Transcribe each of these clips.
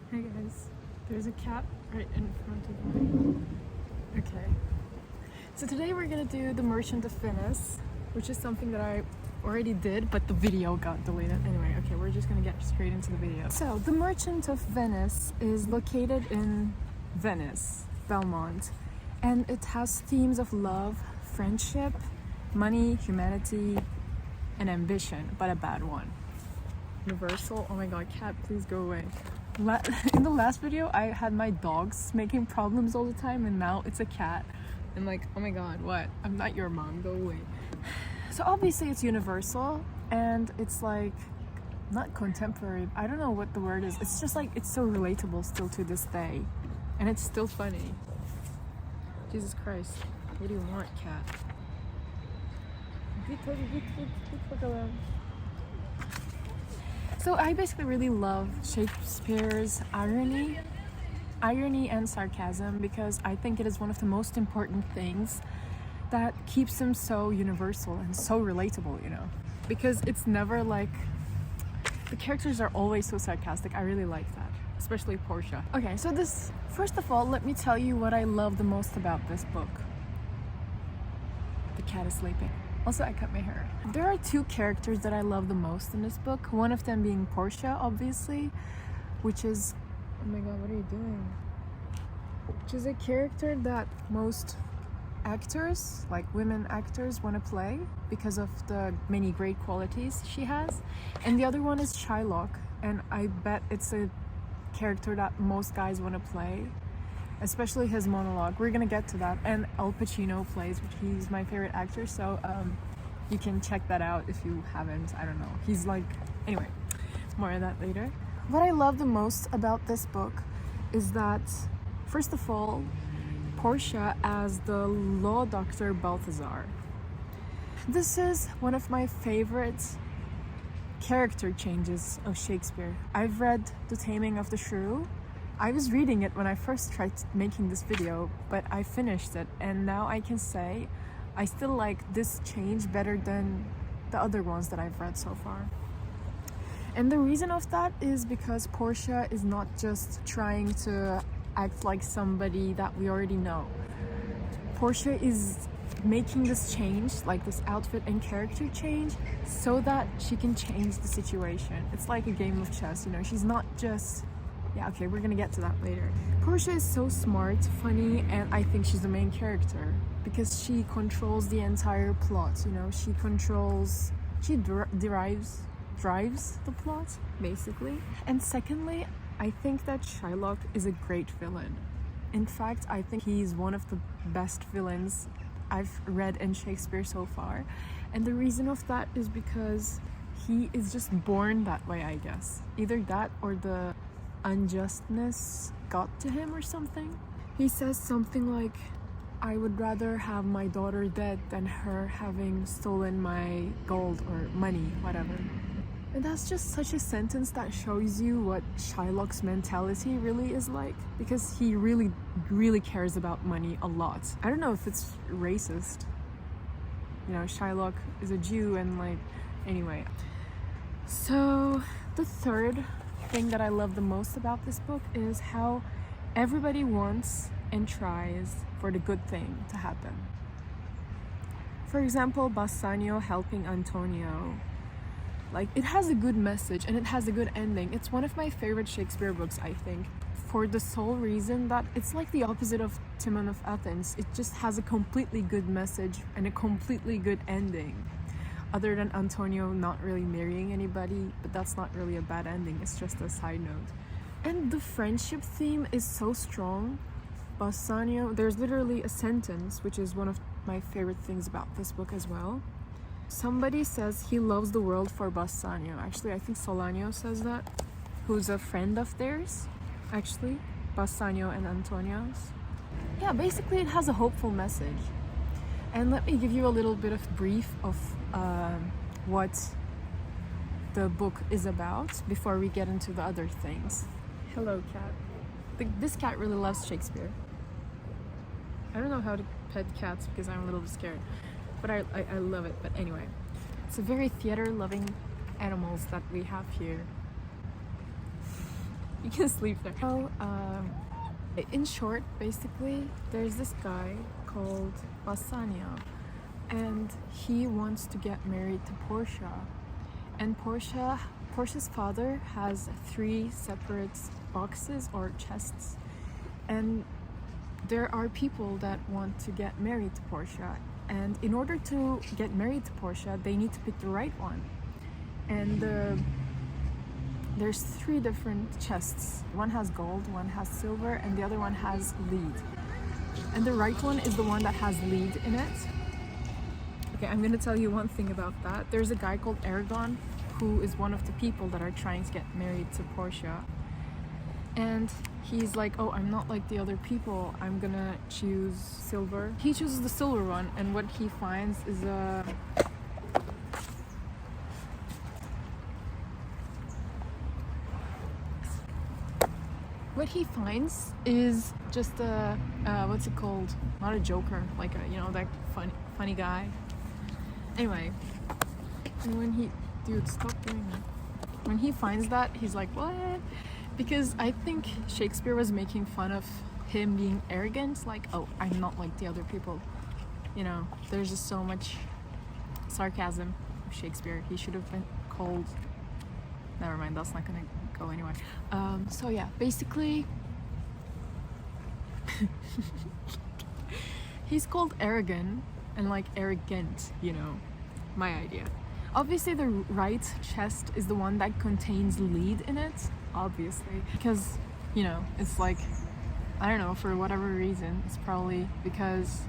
Hey guys, there's a cat right in front of me. Okay, so today we're gonna do The Merchant of Venice, which is something that I already did, but the video got deleted. Anyway, okay, we're just gonna get straight into the video. So, The Merchant of Venice is located in Venice, Belmont, and it has themes of love, friendship, money, humanity, and ambition, but a bad one. Universal. Oh my god, cat, please go away. In the last video, I had my dogs making problems all the time, and now it's a cat. And like, oh my god, what? I'm not your mom, go away. So obviously it's universal, and it's like, not contemporary, I don't know what the word is. It's just like, it's so relatable still to this day. And it's still funny. Jesus Christ, what do you want, cat? So I basically really love Shakespeare's irony and sarcasm, because I think it is one of the most important things that keeps him so universal and so relatable, you know? Because it's never like, the characters are always so sarcastic. I really like that, especially Portia. Okay, so first of all, let me tell you what I love the most about this book. The cat is sleeping. Also, I cut my hair. There are two characters that I love the most in this book. One of them being Portia, obviously, which is... Oh my god, what are you doing? Which is a character that most actors, like women actors, want to play because of the many great qualities she has. And the other one is Shylock, and I bet it's a character that most guys want to play. Especially his monologue. We're gonna get to that. And Al Pacino plays, which he's my favorite actor, so you can check that out if you haven't. I don't know. He's like... Anyway, more of that later. What I love the most about this book is that, first of all, Portia as the law doctor Balthazar. This is one of my favorite character changes of Shakespeare. I've read The Taming of the Shrew. I was reading it when I first tried making this video, but I finished it, and now I can say I still like this change better than the other ones that I've read so far. And the reason of that is because Portia is not just trying to act like somebody that we already know. Portia is making this change, like this outfit and character change, so that she can change the situation. It's like a game of chess, you know, she's not just... Yeah, okay, we're gonna get to that later. Portia is so smart, funny, and I think she's the main character because she controls the entire plot, you know, she drives the plot, basically. And secondly, I think that Shylock is a great villain. In fact, I think he's one of the best villains I've read in Shakespeare so far. And the reason of that is because he is just born that way, I guess. Either that or the unjustness got to him or something. He says something like, I would rather have my daughter dead than her having stolen my gold or money, whatever. And that's just such a sentence that shows you what Shylock's mentality really is like, because he really, really cares about money a lot. I don't know if it's racist. You know, Shylock is a Jew and like, anyway. So the third thing that I love the most about this book is how everybody wants and tries for the good thing to happen. For example, Bassanio helping Antonio. Like, it has a good message and it has a good ending. It's one of my favorite Shakespeare books, I think, for the sole reason that it's like the opposite of Timon of Athens. It just has a completely good message and a completely good ending. Other than Antonio not really marrying anybody, but that's not really a bad ending, it's just a side note. And the friendship theme is so strong. Bassanio, there's literally a sentence, which is one of my favorite things about this book as well. Somebody says he loves the world for Bassanio. Actually, I think Solanio says that, who's a friend of theirs, actually, Bassanio and Antonio's. Yeah, basically it has a hopeful message. And let me give you a little bit of brief of what the book is about before we get into the other things. Hello, cat. This cat really loves Shakespeare. I don't know how to pet cats because I'm a little scared, but I love it. But anyway, it's a very theater-loving animals that we have here. You can sleep there. So, in short, basically, there's this guy called Bassanio, and he wants to get married to Portia. And Portia's father has 3 separate boxes or chests, and there are people that want to get married to Portia. And in order to get married to Portia, they need to pick the right one. And there's 3 different chests. One has gold, one has silver, and the other one has lead. And the right one is the one that has lead in it. Okay, I'm gonna tell you one thing about that. There's a guy called Aragon who is one of the people that are trying to get married to Portia. And he's like, oh, I'm not like the other people, I'm gonna choose silver. He chooses the silver one, and what he finds is a... What he finds is just a, what's it called? Not a joker, like a, you know, that funny guy. Anyway, and when he... Dude, stop doing that. When he finds that, he's like, what? Because I think Shakespeare was making fun of him being arrogant, like, oh, I'm not like the other people. You know, there's just so much sarcasm of Shakespeare. He should have been called... Never mind, that's not gonna go anywhere. So yeah, basically... he's called arrogant and like arrogant, you know, my idea. Obviously the right chest is the one that contains lead in it, obviously, because, you know, it's like, I don't know, for whatever reason, it's probably because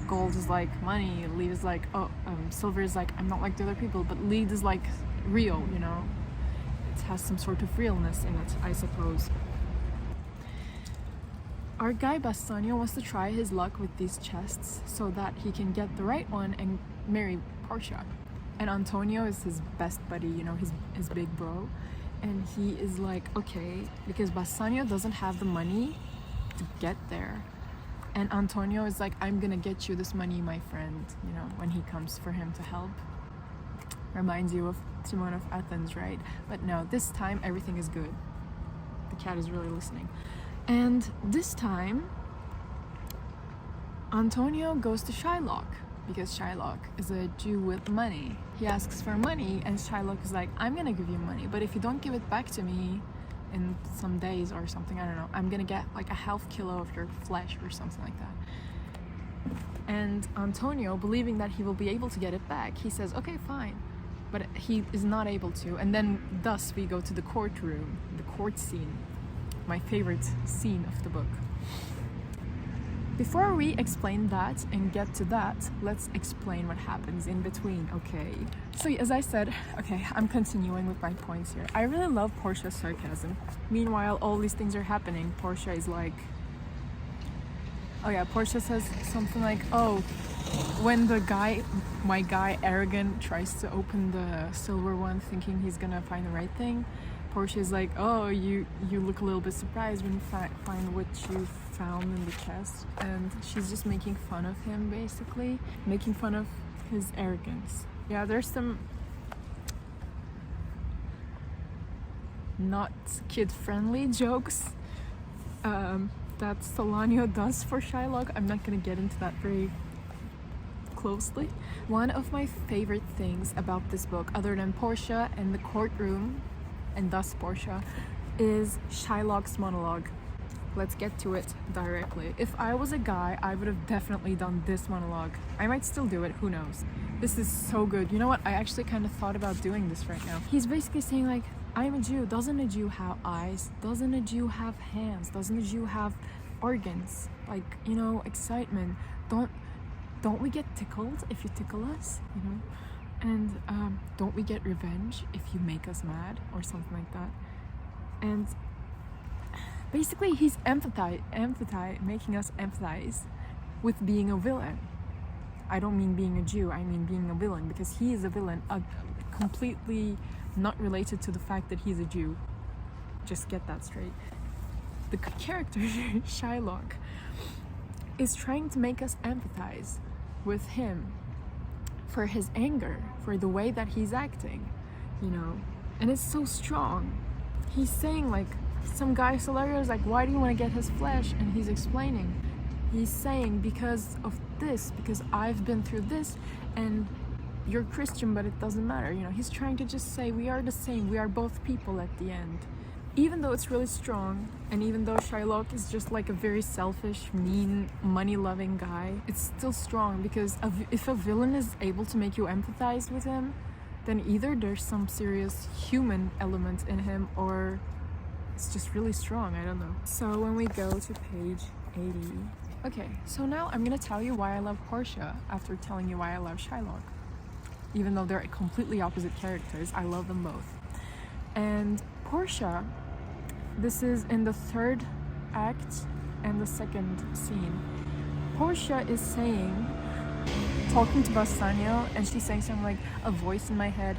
gold is like money, lead is like, oh, silver is like, I'm not like the other people, but lead is like real, you know, it has some sort of realness in it, I suppose. Our guy Bassanio wants to try his luck with these chests so that he can get the right one and marry Portia. And Antonio is his best buddy, you know, his big bro. And he is like, okay, because Bassanio doesn't have the money to get there. And Antonio is like, I'm gonna get you this money, my friend, you know, when he comes for him to help. Reminds you of Timon of Athens, right? But no, this time everything is good. The cat is really listening. And this time, Antonio goes to Shylock, because Shylock is a Jew with money. He asks for money, and Shylock is like, I'm gonna give you money, but if you don't give it back to me in some days or something, I don't know, I'm gonna get like a half kilo of your flesh or something like that. And Antonio, believing that he will be able to get it back, he says, okay, fine. But he is not able to, and then thus we go to the courtroom, the court scene, my favorite scene of the book. Before we explain that and get to that, let's explain what happens in between, okay? So as I said, okay, I'm continuing with my points here. I really love Portia's sarcasm. Meanwhile, all these things are happening. Portia is like, oh yeah, Portia says something like, oh, when the guy, my guy Arrogant tries to open the silver one thinking he's gonna find the right thing, Portia is like, oh, you look a little bit surprised when you find what you found in the chest. And she's just making fun of him, basically. Making fun of his arrogance. Yeah, there's some not kid-friendly jokes that Solanio does for Shylock. I'm not gonna get into that very closely. One of my favorite things about this book, other than Portia and the courtroom, and thus Portia, is Shylock's monologue. Let's get to it directly. If I was a guy, I would have definitely done this monologue. I might still do it, who knows. This is so good. You know what? I actually kind of thought about doing this right now. He's basically saying like, I'm a Jew. Doesn't a Jew have eyes? Doesn't a Jew have hands? Doesn't a Jew have organs? Like, you know, excitement. Don't we get tickled if you tickle us? You know? And don't we get revenge if you make us mad or something like that? And basically he's making us empathize with being a villain. I don't mean being a Jew, I mean being a villain, because he is a villain, completely not related to the fact that he's a Jew. Just get that straight. The character Shylock is trying to make us empathize with him for his anger, for the way that he's acting, you know, and it's so strong. He's saying like, some guy Solario is like, why do you want to get his flesh? And he's explaining. He's saying, because of this, because I've been through this, and you're Christian, but it doesn't matter. You know, he's trying to just say we are the same. We are both people at the end. Even though it's really strong, and even though Shylock is just like a very selfish, mean, money-loving guy, it's still strong, because if a villain is able to make you empathize with him, then either there's some serious human element in him, or it's just really strong. I don't know. So when we go to page 80. Okay, so now I'm gonna tell you why I love Portia after telling you why I love Shylock. Even though they're completely opposite characters, I love them both. And Portia, this is in the third act and the second scene. Portia is talking to Bassanio, and she's saying something like, a voice in my head,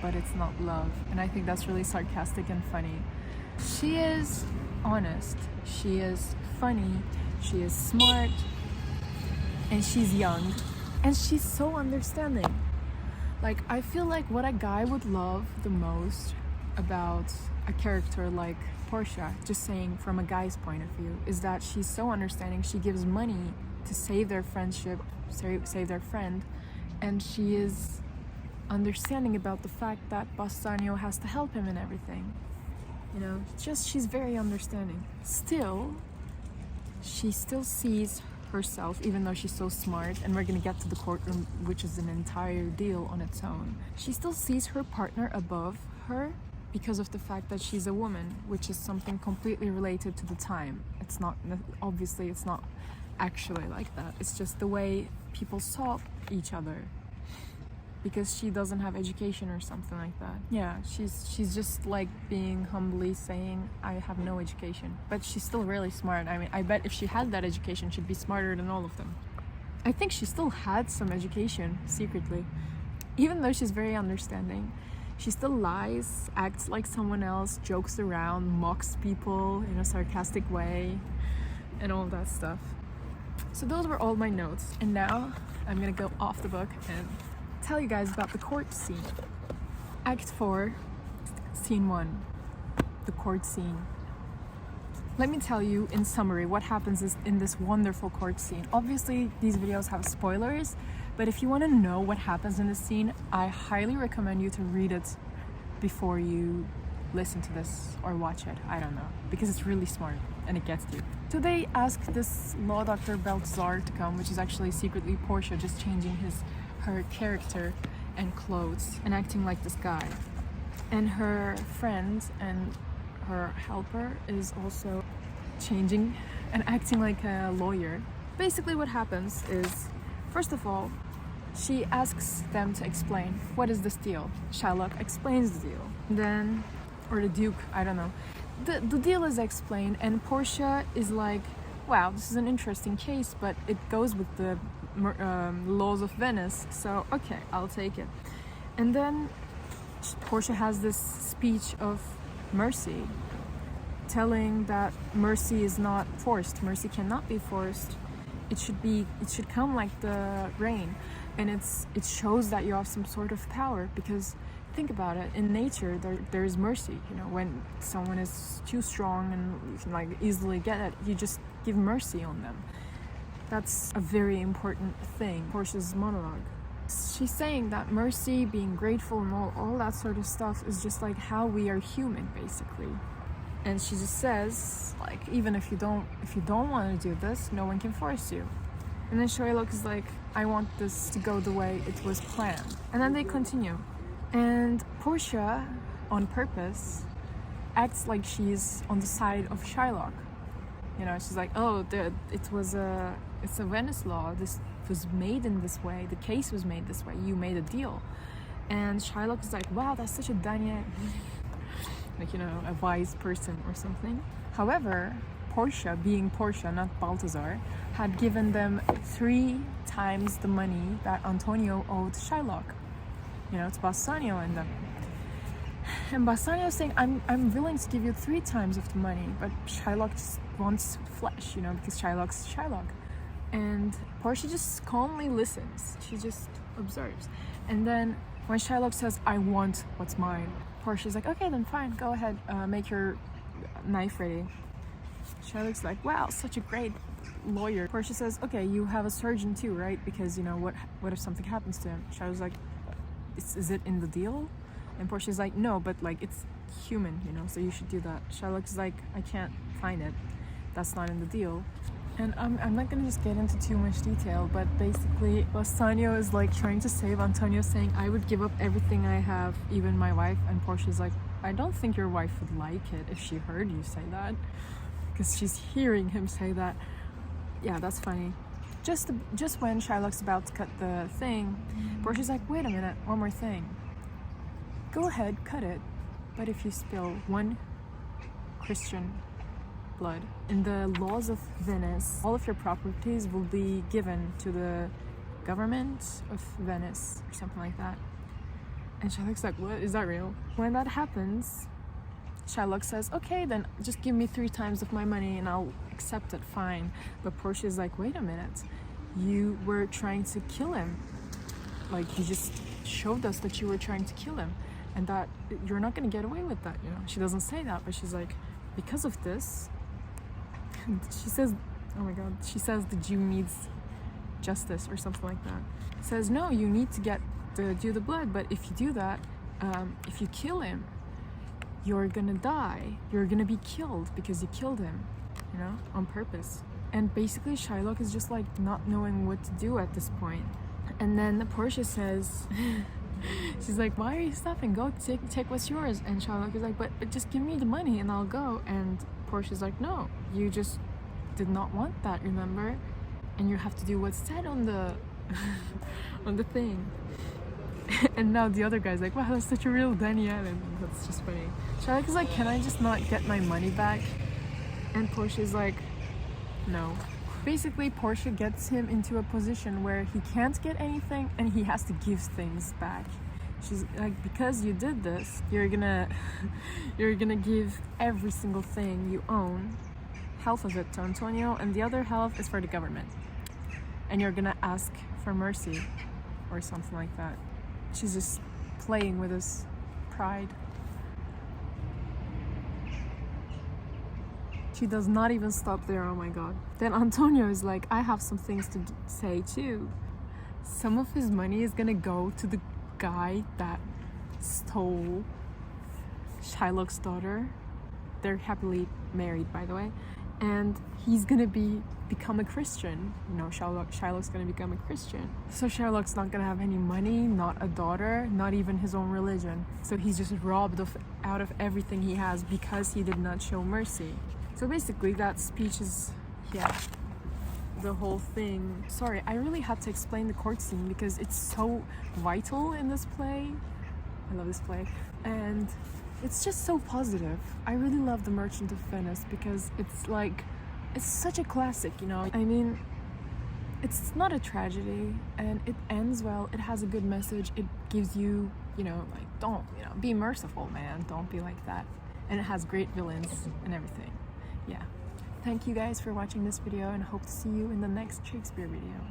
but it's not love. And I think that's really sarcastic and funny. She is honest, she is funny, she is smart, and she's young, and she's so understanding. Like, I feel like what a guy would love the most about a character like Portia, just saying from a guy's point of view, is that she's so understanding. She gives money to save their friendship, save their friend, and she is understanding about the fact that Bassanio has to help him in everything. You know, she's very understanding. Still, she still sees herself, even though she's so smart, and we're gonna get to the courtroom, which is an entire deal on its own. She still sees her partner above her because of the fact that she's a woman, which is something completely related to the time. It's not, obviously it's not actually like that. It's just the way people saw each other, because she doesn't have education or something like that. Yeah, she's just like being humbly saying, I have no education, but she's still really smart. I mean, I bet if she had that education, she'd be smarter than all of them. I think she still had some education secretly. Even though she's very understanding, she still lies, acts like someone else, jokes around, mocks people in a sarcastic way, and all that stuff. So those were all my notes, and now I'm gonna go off the book and tell you guys about the court scene. Act 4, Scene 1, the court scene. Let me tell you in summary what happens in this wonderful court scene. Obviously, these videos have spoilers, but if you want to know what happens in this scene, I highly recommend you to read it before you listen to this or watch it. I don't know, because it's really smart and it gets you. So they ask this law doctor Balthazar to come, which is actually secretly Portia, just changing her character and clothes and acting like this guy. And her friend and her helper is also changing and acting like a lawyer. Basically what happens is, first of all, she asks them to explain, what is this deal? Shylock explains the deal. Then, or the Duke, I don't know. The deal is explained, and Portia is like, wow, this is an interesting case, but it goes with the laws of Venice, so okay, I'll take it. And then Portia has this speech of mercy, telling that mercy is not forced, mercy cannot be forced. It should come like the rain, and it shows that you have some sort of power, because think about it, in nature there is mercy. You know, when someone is too strong and you can like easily get it, you just give mercy on them. That's a very important thing. Portia's monologue. She's saying that mercy, being grateful, and all that sort of stuff is just like how we are human, basically. And she just says, like, even if you don't want to do this, no one can force you. And then Shylock is like, I want this to go the way it was planned. And then they continue. And Portia, on purpose, acts like she's on the side of Shylock. You know, she's like, oh, it's a Venice law. This was made in this way. The case was made this way. You made a deal. And Shylock is like, wow, that's such a dynamic, like, you know, a wise person or something. However, Portia, being Portia, not Balthazar, had given them 3 times the money that Antonio owed Shylock. You know, it's Bassanio and them. And Bassanio is saying, I'm willing to give you 3 times of the money, but Shylock just wants flesh, you know, because Shylock's Shylock. And Portia just calmly listens. She just observes. And then when Shylock says, I want what's mine, Portia's like, okay, then fine, go ahead, make your knife ready. Shylock's like, wow, such a great lawyer. Portia says, okay, you have a surgeon too, right? Because, you know, what if something happens to him? Shylock's like, is it in the deal? And Portia's like, no, but like it's human, you know, so you should do that. Shylock's like, I can't find it. That's not in the deal. And I'm not gonna just get into too much detail, but basically Bassanio is like trying to save Antonio, saying, I would give up everything I have, even my wife. And Portia's like, I don't think your wife would like it if she heard you say that, because she's hearing him say that. Yeah, that's funny. Just when Shylock's about to cut the thing, Portia's like, wait a minute, one more thing. Go ahead, cut it, but if you spill one Christian blood, in the laws of Venice, all of your properties will be given to the government of Venice or something like that. And Shylock's like, what? Is that real? When that happens, Shylock says, okay, then just give me 3 times of my money and I'll accept it, fine. But Portia's like, wait a minute, you were trying to kill him. Like, you just showed us that you were trying to kill him, and that you're not going to get away with that, you know. She doesn't say that, but she's like, because of this, she says, oh my god, she says the Jew needs justice or something like that. Says, no, you need to do the blood, but if you do that, if you kill him, you're gonna die. You're gonna be killed because you killed him, you know, on purpose. And basically Shylock is just like not knowing what to do at this point. And then Portia says, she's like, why are you stopping? Go take what's yours. And Shylock is like, but just give me the money and I'll go. And Portia's like, no, you just did not want that, remember? And you have to do what's said on the on the thing. And now the other guy's like, wow, that's such a real Danielle, and that's just funny. Shylock is like, can I just not get my money back? And Portia's like, no. Basically, Portia gets him into a position where he can't get anything and he has to give things back. She's like, because you did this, you're gonna give every single thing you own, half of it to Antonio, and the other half is for the government. And you're gonna ask for mercy or something like that. She's just playing with his pride. She does not even stop there, oh my god. Then Antonio is like, I have some things to say too. Some of his money is gonna go to the guy that stole Shylock's daughter. They're happily married, by the way. And he's gonna become a Christian. You know, Shylock's gonna become a Christian. So Shylock's not gonna have any money, not a daughter, not even his own religion. So he's just robbed out of everything he has because he did not show mercy. So basically that speech is, yeah, the whole thing. Sorry, I really had to explain the court scene because it's so vital in this play. I love this play. And it's just so positive. I really love The Merchant of Venice because it's like, it's such a classic, you know. I mean, it's not a tragedy and it ends well. It has a good message. It gives you, you know, like, don't, you know, be merciful, man. Don't be like that. And it has great villains and everything. Yeah. Thank you guys for watching this video and hope to see you in the next Shakespeare video.